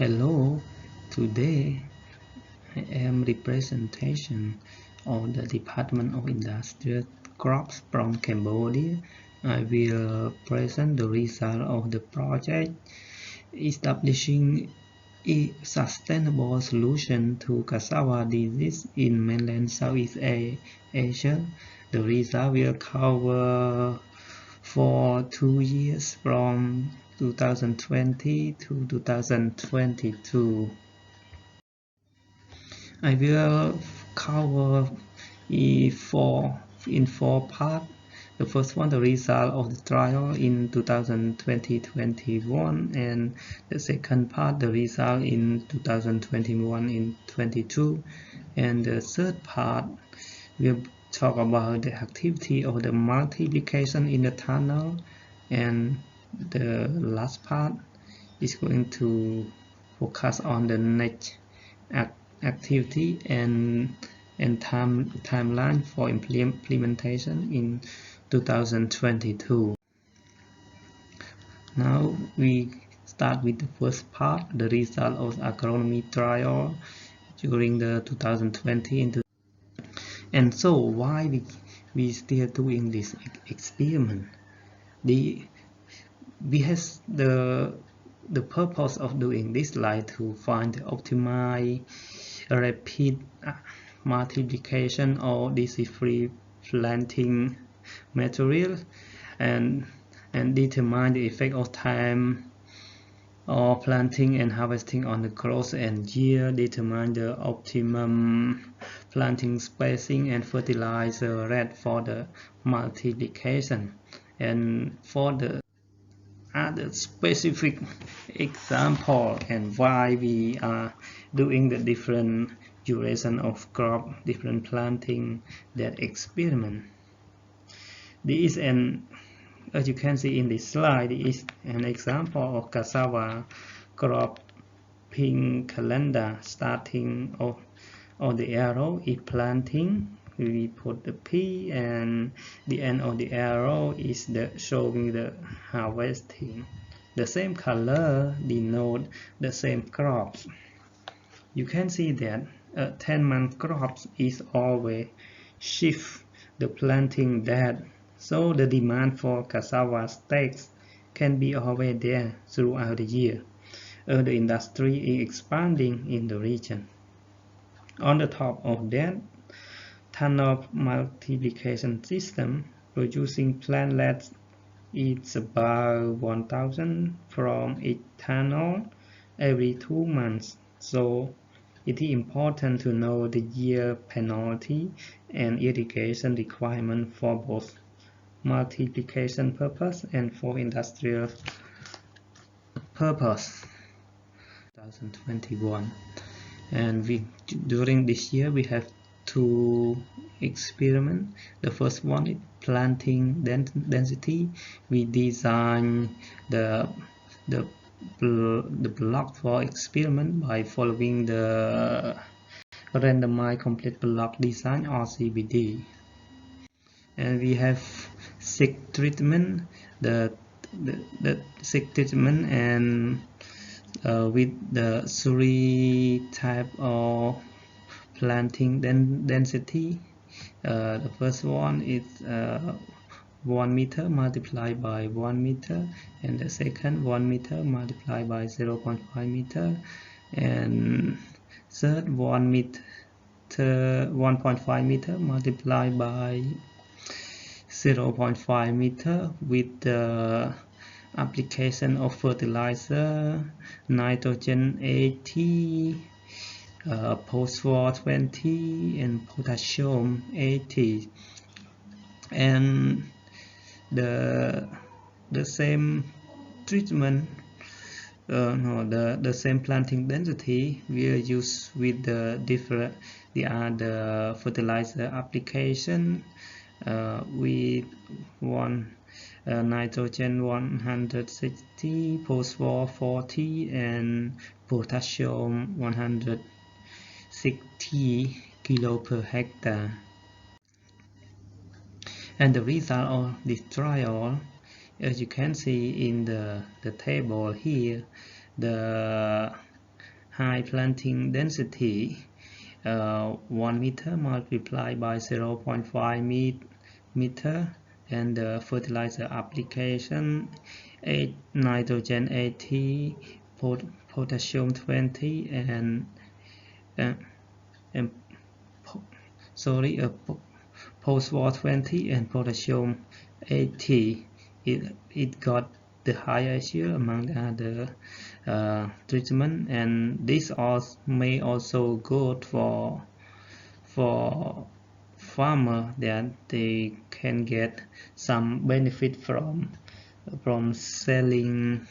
Hello, today I am representation of the Department of Industrial Crops from Cambodia. I will present the result of the project establishing a sustainable solution to cassava disease in mainland Southeast Asia. The result will cover for 2 years from 2020 to 2022. I will cover in four parts. The first one, the result of the trial in 2020-21, and the second part, the result in 2021 in 22, and the third part will talk about the activity of the multiplication in the tunnel, and the last part is going to focus on the next activity and timeline for implementation in 2022. Now we start with the first part, the result of agronomy trial during the 2020 and so why we still doing this experiment. The purpose of doing this like to find the optimal rapid multiplication or disease-free planting material and determine the effect of time or planting and harvesting on the growth and yield, determine the optimum planting spacing and fertilizer rate for the multiplication. And for the other specific example and why we are doing the different duration of crop, different planting, that experiment. This is as you can see in this slide, is an example of cassava cropping calendar. Starting of the arrow is planting, we put the P, and the end of the arrow is showing the harvesting. The same color denote the same crops. You can see that a 10-month crops is always shift the planting date, so the demand for cassava stakes can be always there throughout the year. The industry is expanding in the region. On the top of that, tunnel multiplication system producing plantlets is about 1,000 from each tunnel every 2 months. So it is important to know the yield penalty and irrigation requirement for both multiplication purpose and for industrial purpose. 2021, and during this year we have two experiments. The first one is planting density. We design the block for experiment by following the randomized complete block design or CBD, and we have 6 treatment. The 6 treatment and with the 3 type of planting density. The first one is 1 meter multiplied by 1 meter, and the second 1 meter multiplied by 0.5 meter, and third 1.5 meter multiplied by 0.5 meter with the application of fertilizer, nitrogen 80, phosphorus 20, and potassium 80, and the same treatment, the same planting density we use with the other fertilizer application, with nitrogen 160, phosphorus 40, and potassium 160 kilo per hectare. And the result of this trial, as you can see in the table here, the high planting density, 1 meter multiplied by 0.5 meter, and the fertilizer application 8 nitrogen 80, potassium 20, and phosphorus 20 and potassium 80. It got the highest yield among the other treatment, and this may also good for farmer that they can get some benefit from selling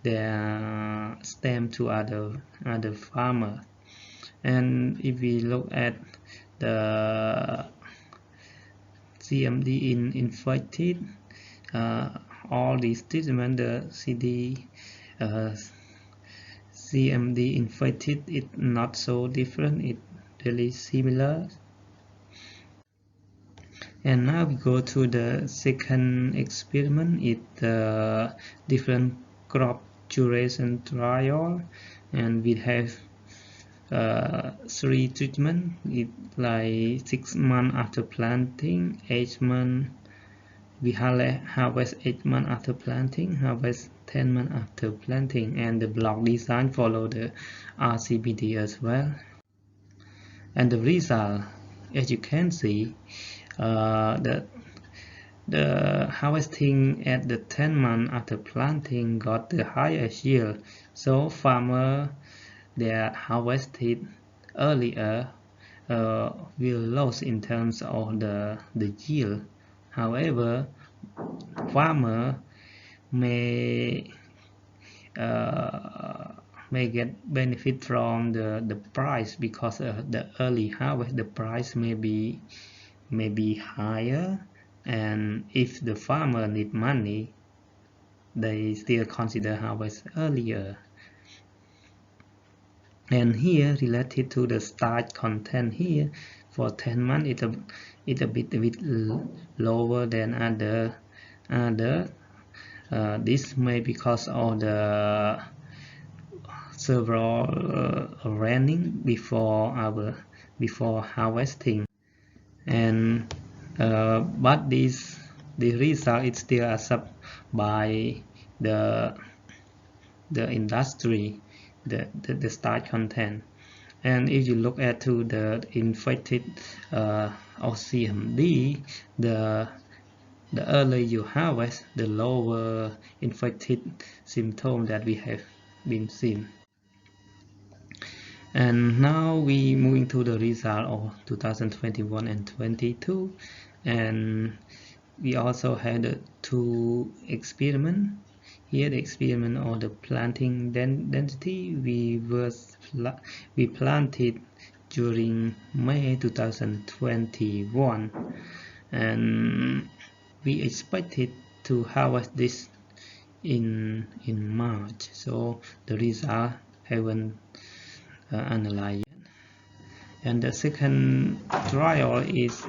their stem to other farmer. And if we look at the CMD in infected, all these treatment, the CMD infected, it's not so different, it's really similar. And now we go to the second experiment. It's the different crop duration trial, and we have 3 treatment. It's like 6 months after planting, 8 months we harvest 8 months after planting, harvest 10 months after planting, and the block design follow the RCBD as well. And the result, as you can see, the harvesting at the 10 months after planting got the highest yield. So farmer that harvested earlier will lose in terms of the yield. However, farmer may get benefit from the price, because the early harvest, the price may be higher, and if the farmer need money, they still consider harvest earlier. And here, related to the starch content, here for 10 months it's a bit lower than other. This may because of the several running before harvesting, and but the result is still accepted by the industry, the starch content. And if you look at to the infected OCMD, the earlier you harvest, the lower infected symptom that we have been seen. And now we moving to the result of 2021 and 22, and we also had 2 experiments. Here the experiment of the planting density, we planted during May 2021, and we expected to harvest this in March. So the result haven't analyzed. And the second trial is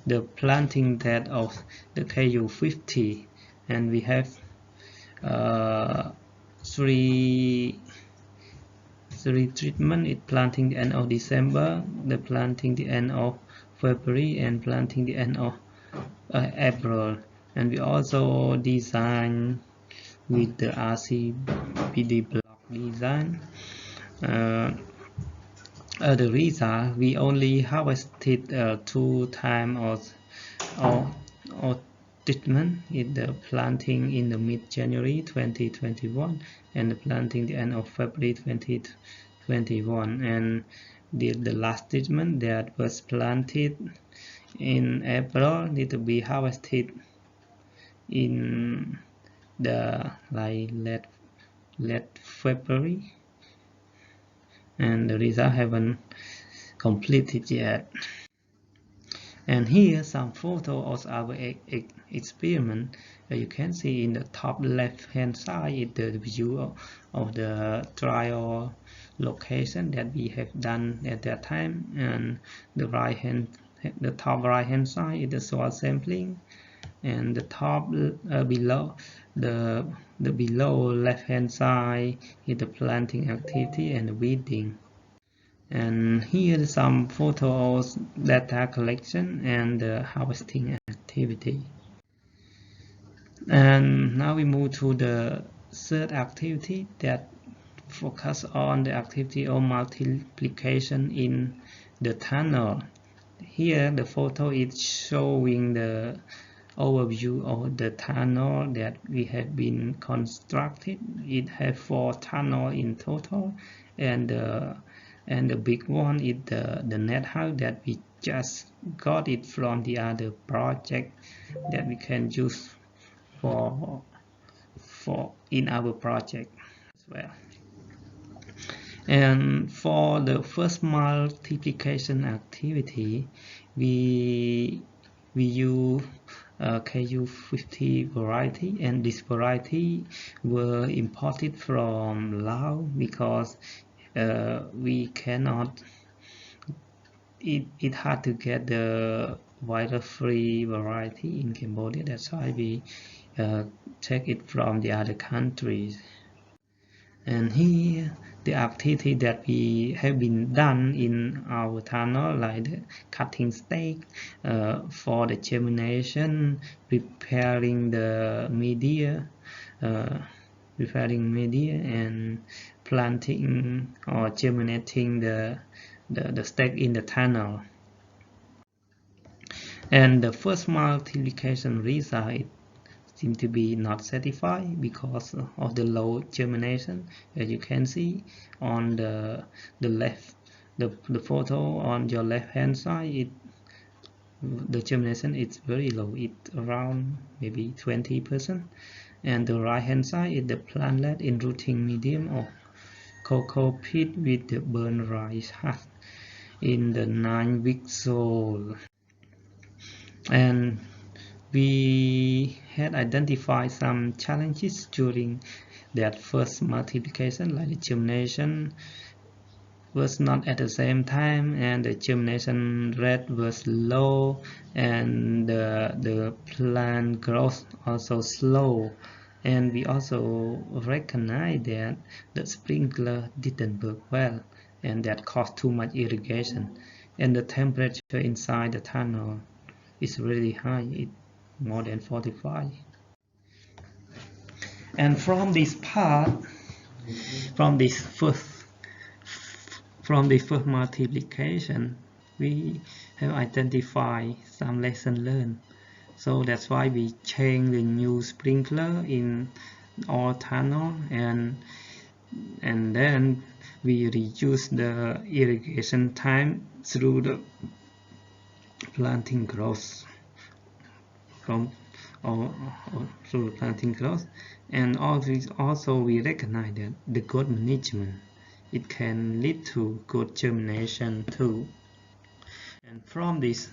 the planting date of the KU50, and we have 3 treatment. It planting the end of December, the planting the end of February, and planting the end of April. And we also design with the RCBD block design. The result, we only harvested 2 times or treatment in the planting in the mid-January 2021 and the planting the end of February 2021, and the last treatment that was planted in April need to be harvested in the late February, and the result haven't completed yet. And here some photo of our experiment. You can see in the top left hand side is the view of the trial location that we have done at that time, and the top right hand side is the soil sampling, and the top below the the below left hand side is the planting activity and the weeding. And here some photos, data collection and the harvesting activity. And now we move to the third activity that focus on the activity of multiplication in the tunnel. Here the photo is showing the overview of the tunnel that we have been constructed. It has 4 tunnels in total, and the big one is the net house that we just got it from the other project that we can use for in our project as well. And for the first multiplication activity, we use KU50 variety, and this variety were imported from Laos because we cannot, it hard to get the virus-free variety in Cambodia. That's why we take it from the other countries. And here the activity that we have been done in our tunnel, like the cutting stake for the germination, preparing the media, and planting or germinating the stake in the tunnel. And the first multiplication result seem to be not satisfied because of the low germination. As you can see on the left, the photo on your left hand side, the germination is very low. It's around maybe 20%, and the right hand side is the plantlet in rooting medium of cocoa peat with the burn rice husk in the 9-week old. And we had identified some challenges during that first multiplication, like the germination was not at the same time, and the germination rate was low, and the plant growth also slow. And we also recognize that the sprinkler didn't work well, and that caused too much irrigation, and the temperature inside the tunnel is really high, more than 45. And from this part, from the first multiplication, we have identified some lessons learned. So that's why we change the new sprinkler in all tunnel, and then we reduce the irrigation time through the planting growth through planting growth. And also we recognize that the good management, it can lead to good germination too. And from this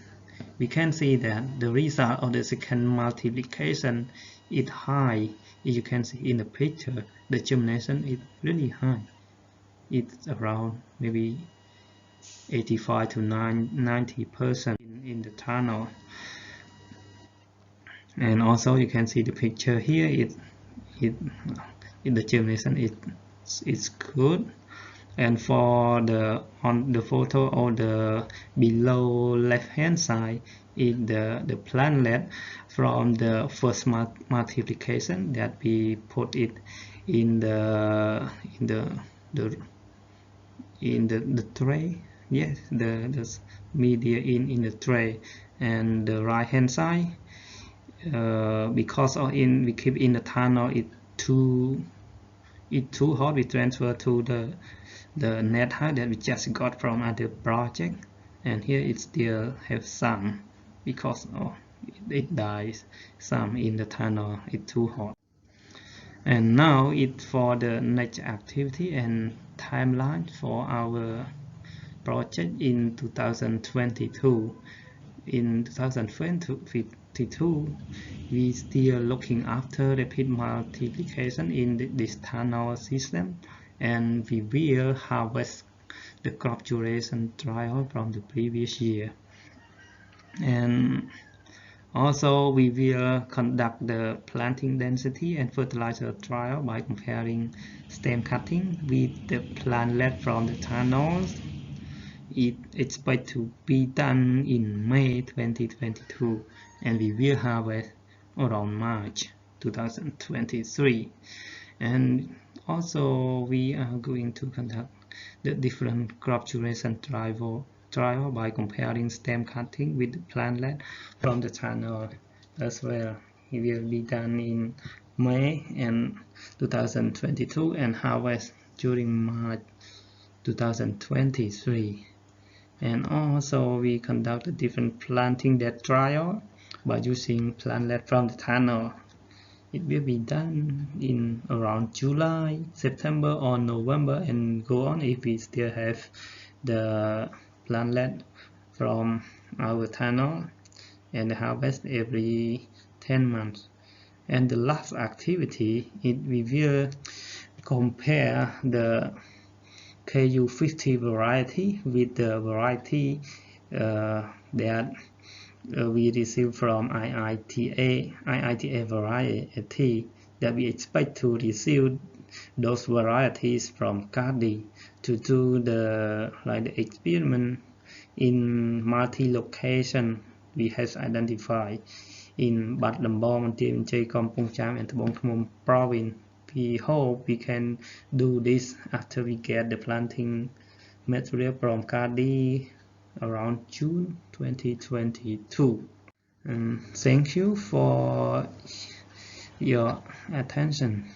we can see that the result of the second multiplication is high. As you can see in the picture, the germination is really high. It's around maybe 85 to 90% in the tunnel. And also you can see the picture here, the germination is good. And for on the photo or the below left hand side is the plantlet from the first multiplication that we put it in the tray. Yes, the media in the tray. And the right hand side, because we keep in the tunnel, it's too hot, we transfer to the net height that we just got from other project. And here it still have some because it dies some in the tunnel, it's too hot. And now it's for the next activity and timeline for our project in 2022. In 2022, we still looking after rapid multiplication in this tunnel system, and we will harvest the crop duration trial from the previous year. And Also, we will conduct the planting density and fertilizer trial by comparing stem cutting with the plantlet from the tunnels. It expected to be done in May 2022, and we will harvest around March 2023. And also, we are going to conduct the different crop duration trial by comparing stem cutting with the plantlet from the tunnel as well. It will be done in May and 2022 and harvest during March 2023. And also we conduct a different planting depth trial by using plantlet from the tunnel. It will be done in around July, September or November and go on if we still have the plantlet from our tunnel, and harvest every 10 months. And the last activity, we will compare the KU50 variety with the variety that we receive from IITA variety, that we expect to receive those varieties from Cardi to do the experiment in multi-location we have identified in Bat Lambong, Tien Chai, Kampong Cham and Tabong Khmum province. We hope we can do this after we get the planting material from Cardi around June 2022. Thank you for your attention.